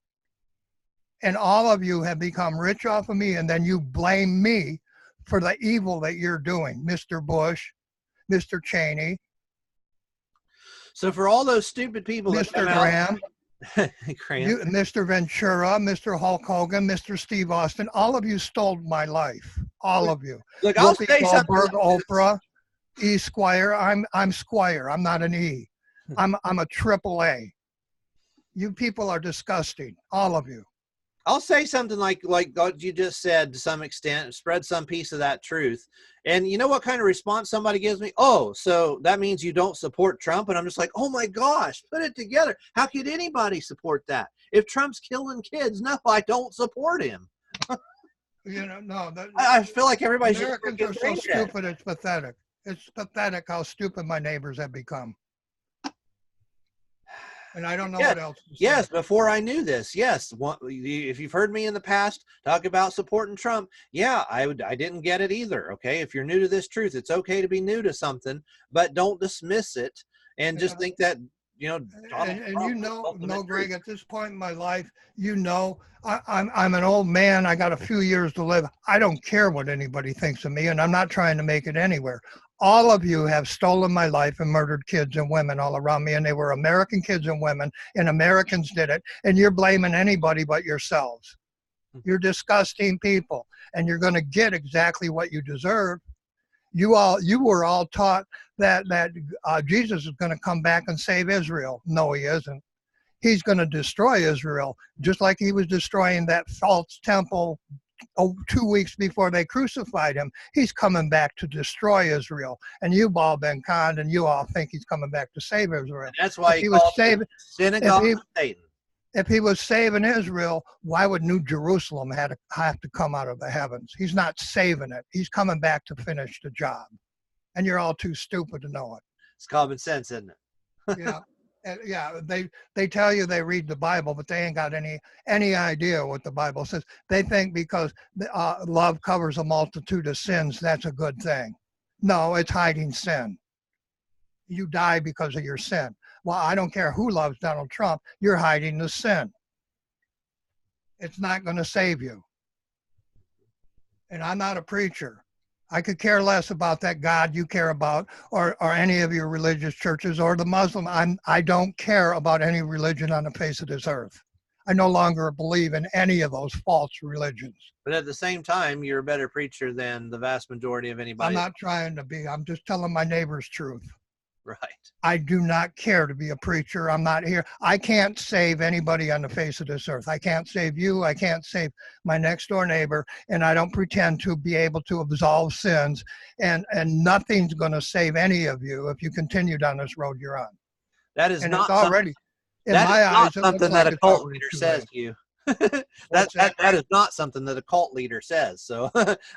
And all of you have become rich off of me, and then you blame me for the evil that you're doing, Mr. Bush, Mr. Cheney, So for all those stupid people that Mr. come out, Graham, Graham, you, Mr. Ventura, Mr. Hulk Hogan, Mr. Steve Austin, all of you stole my life. All of you. look, I'll Whoopi say something. Goldberg, Oprah, E Squire. I'm Squire. I'm not an E. I'm a triple A. You people are disgusting. All of you. I'll say something like what you just said to some extent, spread some piece of that truth. And you know what kind of response somebody gives me? Oh, so that means you don't support Trump? And I'm just like, oh my gosh, put it together. How could anybody support that? If Trump's killing kids, no, I don't support him. You know, no. I feel like everybody's Americans are so stupid, it's pathetic. It's pathetic how stupid my neighbors have become. And I don't know what else to say. Yes, before I knew this, yes. If you've heard me in the past talk about supporting Trump, yeah, I didn't get it either. Okay, if you're new to this truth, it's okay to be new to something, but don't dismiss it and just think that and you know, Greg, at this point in my life, you know, I'm an old man. I got a few years to live. I don't care what anybody thinks of me, and I'm not trying to make it anywhere. All of you have stolen my life and murdered kids and women all around me, and they were American kids and women, and Americans did it, and you're blaming anybody but yourselves. You're disgusting people, and you're going to get exactly what you deserve. You were all taught that Jesus is going to come back and save Israel. No, he isn't. He's going to destroy Israel, just like he was destroying that false temple 2 weeks before they crucified him. He's coming back to destroy Israel, and you've all been conned, and you all think he's coming back to save Israel. And that's why he was saving synagogue of Satan. If he was saving Israel, why would New Jerusalem have to come out of the heavens? He's not saving it. He's coming back to finish the job. And you're all too stupid to know it. It's common sense, isn't it? Yeah. Yeah, they tell you they read the Bible, but they ain't got any idea what the Bible says. They think because love covers a multitude of sins, that's a good thing. No, it's hiding sin. You die because of your sin. Well, I don't care who loves Donald Trump. You're hiding the sin. It's not going to save you. And I'm not a preacher. I could care less about that God you care about, or any of your religious churches, or the Muslim. I don't care about any religion on the face of this earth. I no longer believe in any of those false religions. But at the same time, you're a better preacher than the vast majority of anybody. I'm not trying to be. I'm just telling my neighbor's truth. Right. I do not care to be a preacher. I'm not here. I can't save anybody on the face of this earth. I can't save you. I can't save my next door neighbor. And I don't pretend to be able to absolve sins. And nothing's going to save any of you if you continue down this road you're on. That is not already, in my eyes, something that a cult leader says to you. That is not something that a cult leader says. So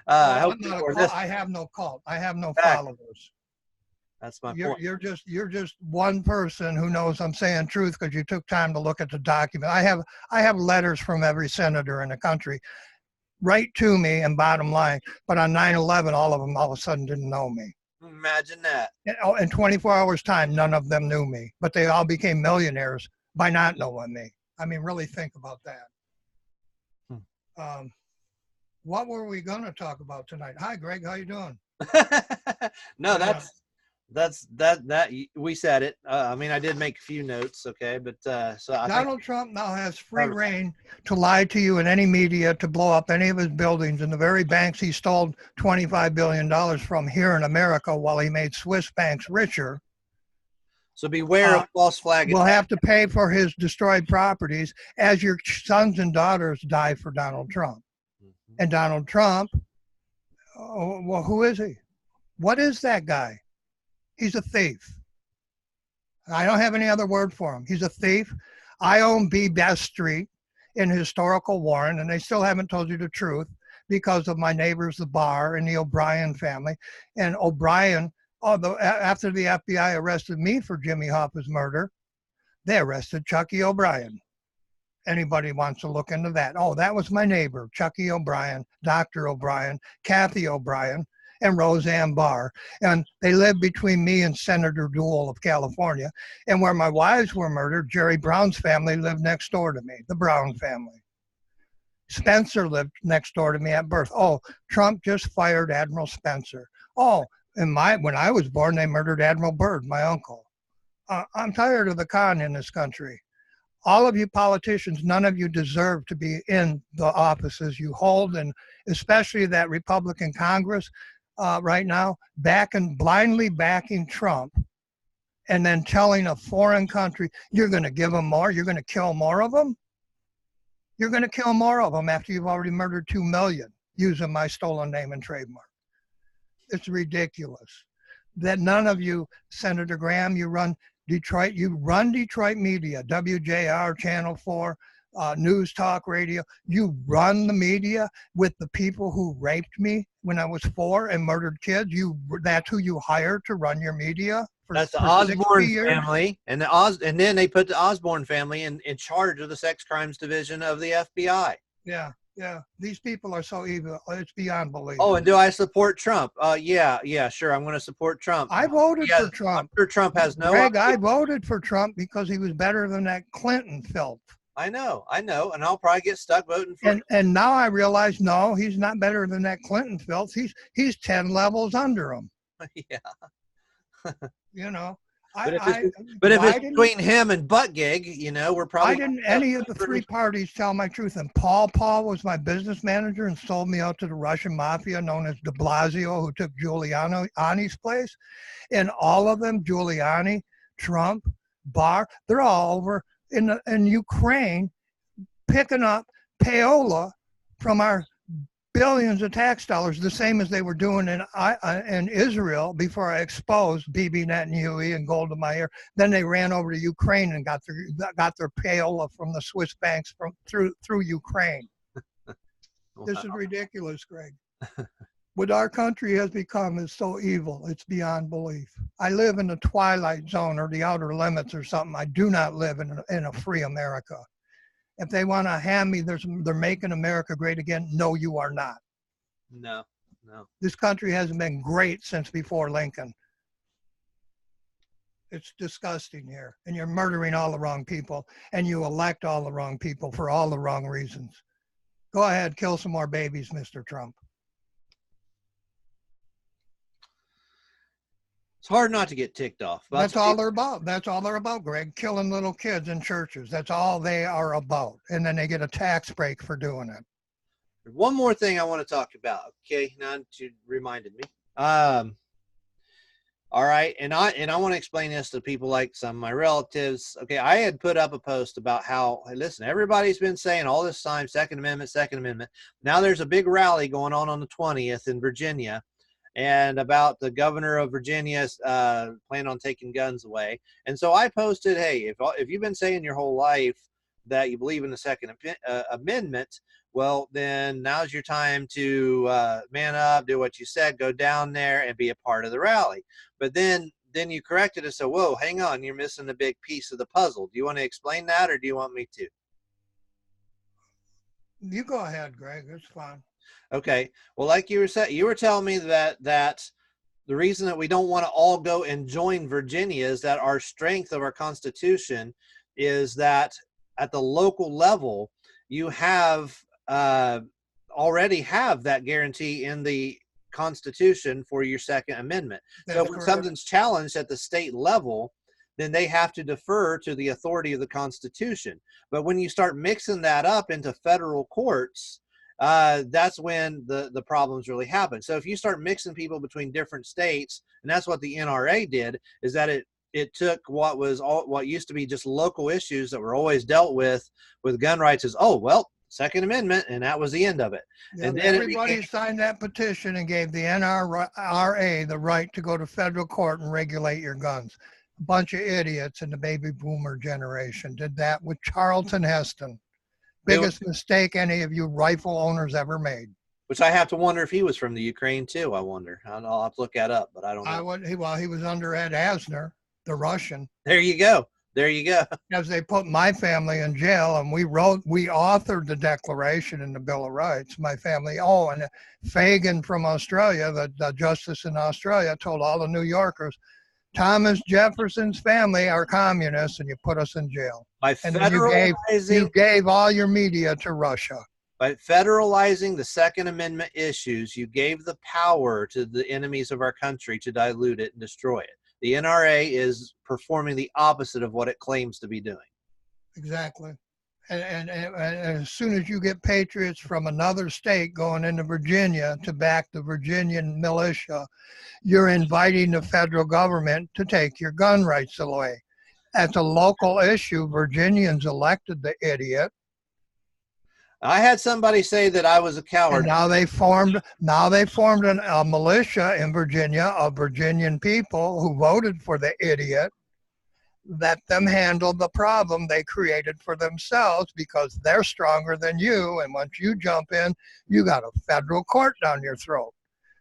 I hope I have no cult. I have no followers. That's my point. You're just one person who knows I'm saying truth because you took time to look at the document. I have letters from every senator in the country right to me, and bottom line. But on 9/11, all of them all of a sudden didn't know me. Imagine that. In 24 hours time, none of them knew me, but they all became millionaires by not knowing me. I mean, really think about that. What were we going to talk about tonight? Hi, Greg. How you doing? No, that's we said it. I mean, I did make a few notes, okay, but Donald Trump now has free reign to lie to you in any media, to blow up any of his buildings and the very banks he stole $25 billion from here in America while he made Swiss banks richer. So beware of false flag. We'll have to pay for his destroyed properties as your sons and daughters die for Donald Trump. Mm-hmm. And Donald Trump, well, who is he? What is that guy? He's a thief. I don't have any other word for him. He's a thief. I own B. Best Street in historical Warren, and they still haven't told you the truth because of my neighbors, the Barr and the O'Brien family. And O'Brien, after the FBI arrested me for Jimmy Hoffa's murder, They arrested Chucky O'Brien. Anybody wants to look into that? Oh, that was my neighbor, Chucky O'Brien, Dr. O'Brien, Kathy O'Brien, and Roseanne Barr. And they lived between me and Senator Deuel of California. And where my wives were murdered, Jerry Brown's family lived next door to me, the Brown family. Spencer lived next door to me at birth. Oh, Trump just fired Admiral Spencer. Oh, and when I was born, they murdered Admiral Byrd, my uncle. I'm tired of the con in this country. All of you politicians, none of you deserve to be in the offices you hold, and especially that Republican Congress right now, blindly backing Trump, and then telling a foreign country, you're going to give them more, you're going to kill more of them? You're going to kill more of them after you've already murdered 2 million using my stolen name and trademark. It's ridiculous that none of you, Senator Graham, you run Detroit media, WJR, Channel 4, News Talk Radio. You run the media with the people who raped me when I was 4 and murdered kids. That's who you hired to run your media. That's the Osborne family, and then they put the Osborne family in charge of the sex crimes division of the FBI. Yeah. These people are so evil. It's beyond belief. Oh, and do I support Trump? Yeah, sure. I'm going to support Trump. I voted for Trump. I'm sure Trump has no. Greg, I voted for Trump because he was better than that Clinton filth. I know, and I'll probably get stuck voting for. And now I realize, no, he's not better than that Clinton filth. He's 10 levels under him. Yeah. You know. But if it's between him and Buttigieg, we're probably. Why didn't any of the 3 parties tell my truth? And Paul was my business manager and sold me out to the Russian mafia known as de Blasio, who took Giuliani's place. And all of them, Giuliani, Trump, Barr, they're all over in Ukraine picking up payola from our billions of tax dollars, the same as they were doing in Israel before I exposed Bibi Netanyahu and Golda Meir. Then they ran over to Ukraine and got their payola from the Swiss banks through Ukraine. Wow. This is ridiculous, Greg. What our country has become is so evil. It's beyond belief. I live in the twilight zone or the outer limits or something. I do not live in a free America. If they want to hand me, they're making America great again. No, you are not. No. This country hasn't been great since before Lincoln. It's disgusting here. And you're murdering all the wrong people. And you elect all the wrong people for all the wrong reasons. Go ahead, kill some more babies, Mr. Trump. It's hard not to get ticked off. That's all they're about. That's all they're about, Greg. Killing little kids in churches. That's all they are about. And then they get a tax break for doing it. One more thing I want to talk about. Okay, now you reminded me. All right, and I want to explain this to people like some of my relatives. Okay, I had put up a post about how, hey, listen, everybody's been saying all this time, Second Amendment. Now there's a big rally going on the 20th in Virginia, and about the governor of Virginia planning on taking guns away. And so I posted, hey, if you've been saying your whole life that you believe in the Second Amendment, well, then now's your time to man up, do what you said, go down there and be a part of the rally. But then you corrected it. So, whoa, hang on, you're missing a big piece of the puzzle. Do you want to explain that, or do you want me to? You go ahead, Greg. It's fine. Okay. Well, like you were saying, you were telling me that the reason that we don't want to all go and join Virginia is that our strength of our Constitution is that at the local level, you have already have that guarantee in the Constitution for your Second Amendment. So when something's challenged at the state level, then they have to defer to the authority of the Constitution. But when you start mixing that up into federal courts, that's when the problems really happen. So if you start mixing people between different states, and that's what the NRA did, is that it took what used to be just local issues that were always dealt with gun rights as, oh, well, Second Amendment, and that was the end of it. Yeah, and then everybody signed that petition and gave the NRA the right to go to federal court and regulate your guns. A bunch of idiots in the baby boomer generation did that with Charlton Heston. Biggest mistake any of you rifle owners ever made. Which I have to wonder if he was from the Ukraine too. I wonder. I'll have to look that up, but I don't know. He was under Ed Asner, the Russian. There you go. There you go. Because they put my family in jail, and we authored the Declaration in the Bill of Rights, my family. Oh, and Fagan from Australia, the justice in Australia, told all the New Yorkers, Thomas Jefferson's family are communists, and you put us in jail. By And then you gave all your media to Russia. By federalizing the Second Amendment issues, you gave the power to the enemies of our country to dilute it and destroy it. The NRA is performing the opposite of what it claims to be doing. Exactly. And as soon as you get patriots from another state going into Virginia to back the Virginian militia, you're inviting the federal government to take your gun rights away. That's a local issue. Virginians elected the idiot. I had somebody say that I was a coward. And now they formed a militia in Virginia of Virginian people who voted for the idiot. Let them handle the problem they created for themselves, because they're stronger than you. And once you jump in, you got a federal court down your throat.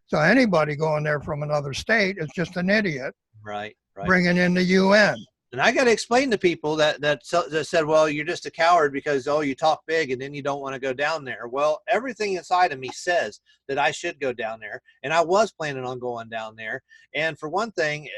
So anybody going there from another state is just an idiot. Right. Bringing in the UN. And I got to explain to people that said, well, you're just a coward because, oh, you talk big and then you don't want to go down there. Well, everything inside of me says that I should go down there. And I was planning on going down there. And for one thing,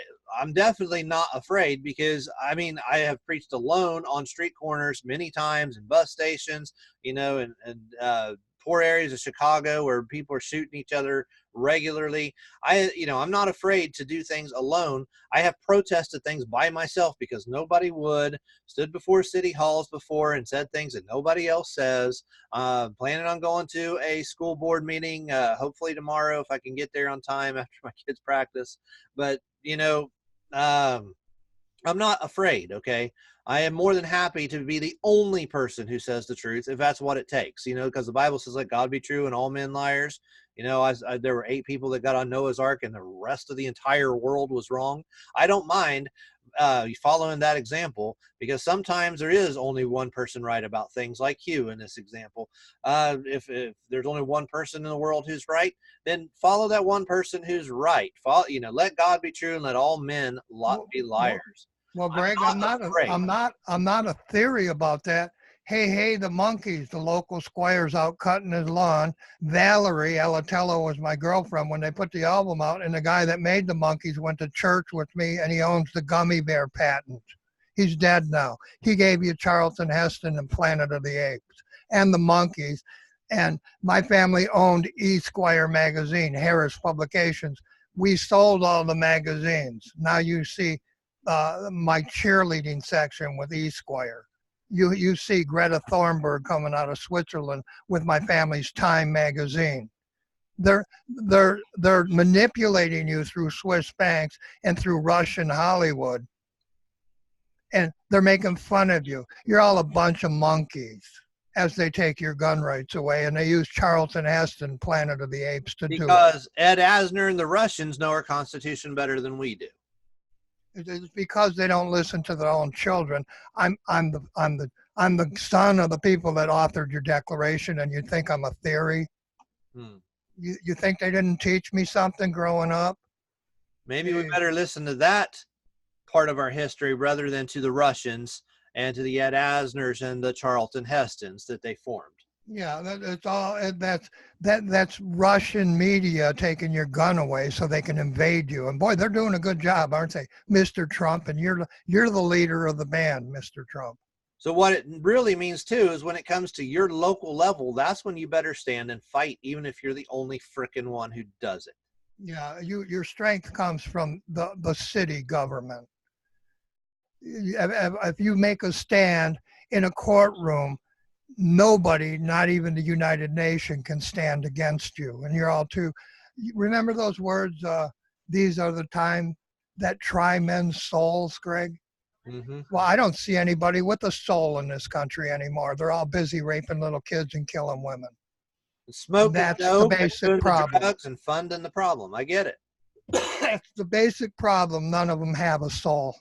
I'm definitely not afraid, because, I mean, I have preached alone on street corners many times, in bus stations, you know, and poor areas of Chicago where people are shooting each other regularly. I'm not afraid to do things alone. I have protested things by myself because nobody would. Stood before city halls before and said things that nobody else says. Planning on going to a school board meeting, hopefully tomorrow if I can get there on time after my kids practice. But, I'm not afraid, okay? I am more than happy to be the only person who says the truth, if that's what it takes, because the Bible says, let God be true and all men liars. There were 8 people that got on Noah's Ark and the rest of the entire world was wrong. I don't mind following that example, because sometimes there is only one person right about things, like you in this example. If there's only one person in the world who's right, then follow that one person who's right. Let God be true and let all men be liars. Well, Greg, I'm not a theory about that. Hey, the monkeys, the local squire's out cutting his lawn. Valerie Alatello was my girlfriend when they put the album out, and the guy that made the monkeys went to church with me, and he owns the gummy bear patent. He's dead now. He gave you Charlton Heston and Planet of the Apes and the monkeys. And my family owned Esquire magazine, Harris Publications. We sold all the magazines. Now you see my cheerleading section with Esquire. You see Greta Thunberg coming out of Switzerland with my family's Time magazine. They're manipulating you through Swiss banks and through Russian Hollywood, and they're making fun of you. You're all a bunch of monkeys as they take your gun rights away, and they use Charlton Heston, Planet of the Apes, to do it. Because Ed Asner and the Russians know our Constitution better than we do. It's because they don't listen to their own children. I'm the son of the people that authored your declaration, and you think I'm a theory? You think they didn't teach me something growing up? Maybe we better listen to that part of our history rather than to the Russians and to the Ed Asners and the Charlton Hestons that they formed. Yeah, that's Russian media taking your gun away so they can invade you. And boy, they're doing a good job, aren't they, Mr. Trump? And you're the leader of the band, Mr. Trump. So what it really means too is when it comes to your local level, that's when you better stand and fight, even if you're the only frickin' one who does it. Yeah, your strength comes from the city government. If you make a stand in a courtroom, nobody, not even the United Nations, can stand against you. And you're all too. Remember those words? These are the time that try men's souls, Greg. Mm-hmm. Well, I don't see anybody with a soul in this country anymore. They're all busy raping little kids and killing women. Smoking that's dope, the basic problem. The drugs and funding the problem. I get it. That's the basic problem. None of them have a soul.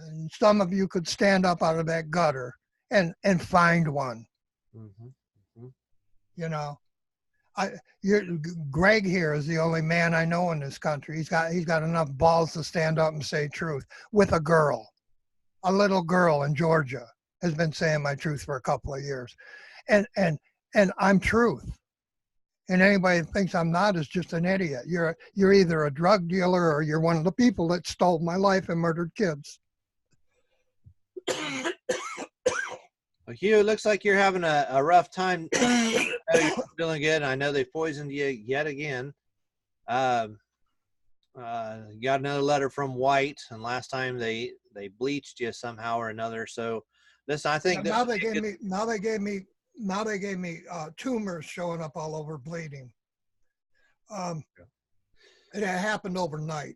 And some of you could stand up out of that gutter and find one. Mm-hmm. Mm-hmm. Greg here is the only man I know in this country. He's got enough balls to stand up and say truth with a girl. A little girl in Georgia has been saying my truth for a couple of years. And I'm truth. And anybody that thinks I'm not is just an idiot. You're either a drug dealer or you're one of the people that stole my life and murdered kids. Well, Hugh, it looks like you're having a rough time. I know you're feeling good. I know they poisoned you yet again. You got another letter from White, and last time they bleached you somehow or another. So, listen, I think now they gave me tumors showing up all over, bleeding. It happened overnight.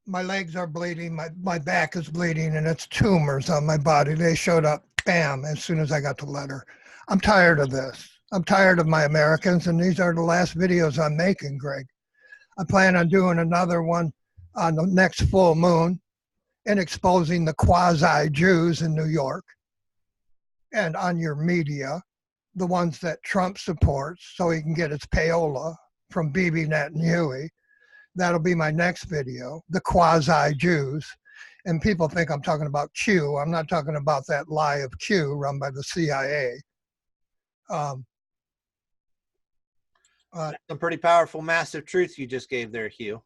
My legs are bleeding, my back is bleeding, and it's tumors on my body. They showed up, bam, as soon as I got the letter. I'm tired of this. I'm tired of my Americans, and these are the last videos I'm making, Greg. I plan on doing another one on the next full moon and exposing the quasi-Jews in New York and on your media, the ones that Trump supports so he can get his payola from Bibi Netanyahu. That'll be my next video, the quasi-Jews. And people think I'm talking about Q. I'm not talking about that lie of Q run by the CIA. Some pretty powerful, massive truth you just gave there, Hugh.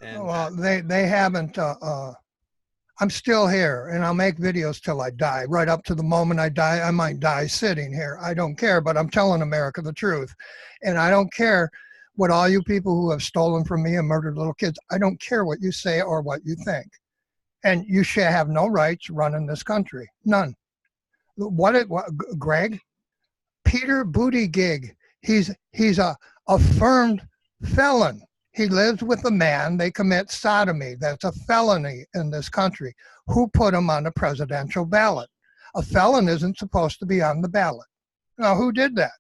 And, well, they haven't. I'm still here, and I'll make videos till I die. Right up to the moment I die, I might die sitting here. I don't care, but I'm telling America the truth. And I don't care what all you people who have stolen from me and murdered little kids, I don't care what you say or what you think. And you should have no rights running this country. None. What Greg? Peter Buttigieg, he's a affirmed felon. He lives with a man. They commit sodomy. That's a felony in this country. Who put him on the presidential ballot? A felon isn't supposed to be on the ballot. Now, who did that?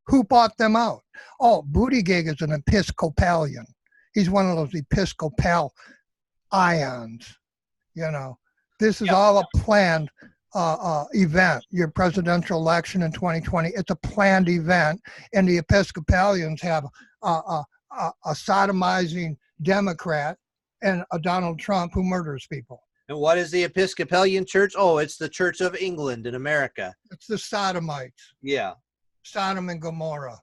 Who bought them out? Oh, Buttigieg is an Episcopalian. He's one of those Episcopal ions. You know, this is all a planned event. Your presidential election in 2020, it's a planned event, and the Episcopalians have a sodomizing Democrat and a Donald Trump who murders people. And what is the Episcopalian Church? Oh, it's the Church of England in America. It's the Sodomites. Yeah. Sodom and Gomorrah.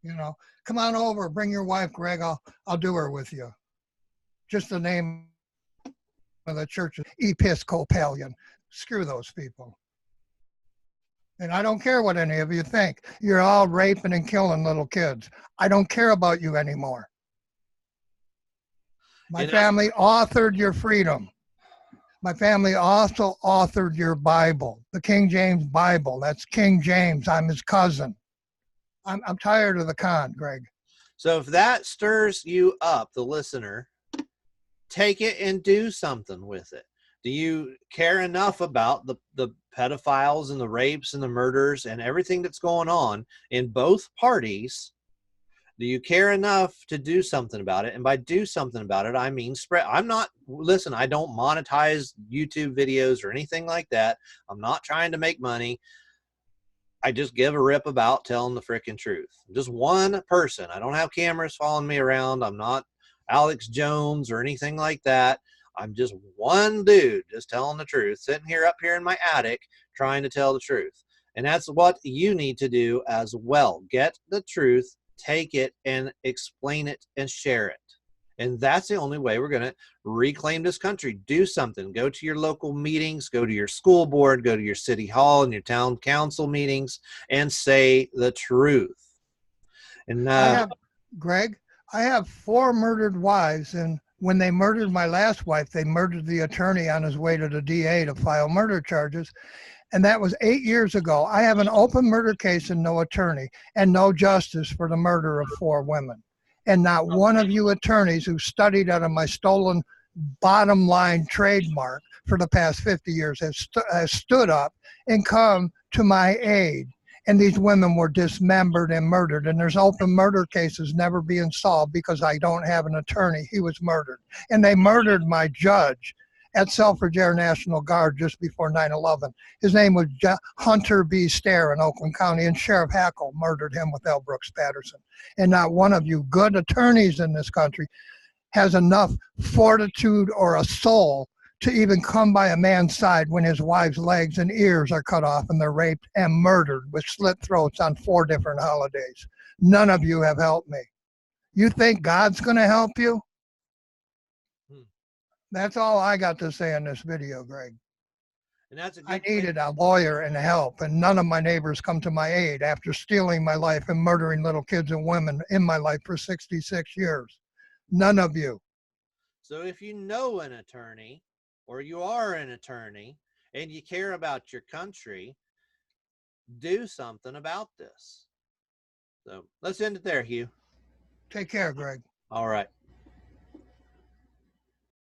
You know, come on over, bring your wife, Greg. I'll do her with you. Just the name of the church is Episcopalian. Screw those people. And I don't care what any of you think. You're all raping and killing little kids. I don't care about you anymore. My family authored your freedom. My family also authored your Bible, the King James Bible. That's King James. I'm his cousin. I'm tired of the con, Greg. So if that stirs you up, the listener, take it and do something with it. Do you care enough about the pedophiles and the rapes and the murders and everything that's going on in both parties? Do you care enough to do something about it? And by do something about it, I mean spread. Listen, I don't monetize YouTube videos or anything like that. I'm not trying to make money. I just give a rip about telling the frickin' truth. I'm just one person. I don't have cameras following me around. I'm not Alex Jones or anything like that. I'm just one dude just telling the truth, sitting here up here in my attic trying to tell the truth. And that's what you need to do as well. Get the truth, take it, and explain it and share it. And that's the only way we're going to reclaim this country. Do something. Go to your local meetings, go to your school board, go to your city hall and your town council meetings, and say the truth. And Greg, I have 4 murdered wives, and when they murdered my last wife, they murdered the attorney on his way to the DA to file murder charges. And that was 8 years ago. I have an open murder case and no attorney and no justice for the murder of 4 women. And not one of you attorneys who studied out of my stolen bottom line trademark for the past 50 years has stood up and come to my aid. And these women were dismembered and murdered. And there's open murder cases never being solved because I don't have an attorney. He was murdered. And they murdered my judge. at Selfridge Air National Guard just before 9/11. His name was Hunter B. Stair in Oakland County, and Sheriff Hackle murdered him with L. Brooks Patterson. And not one of you good attorneys in this country has enough fortitude or a soul to even come by a man's side when his wife's legs and ears are cut off and they're raped and murdered with slit throats on 4 different holidays. None of you have helped me. You think God's going to help you? That's all I got to say in this video, Greg. And that's a good I needed a lawyer and help, and none of my neighbors come to my aid after stealing my life and murdering little kids and women in my life for 66 years. None of you. So if you know an attorney, or you are an attorney, and you care about your country, do something about this. So let's end it there, Hugh. Take care, Greg. All right.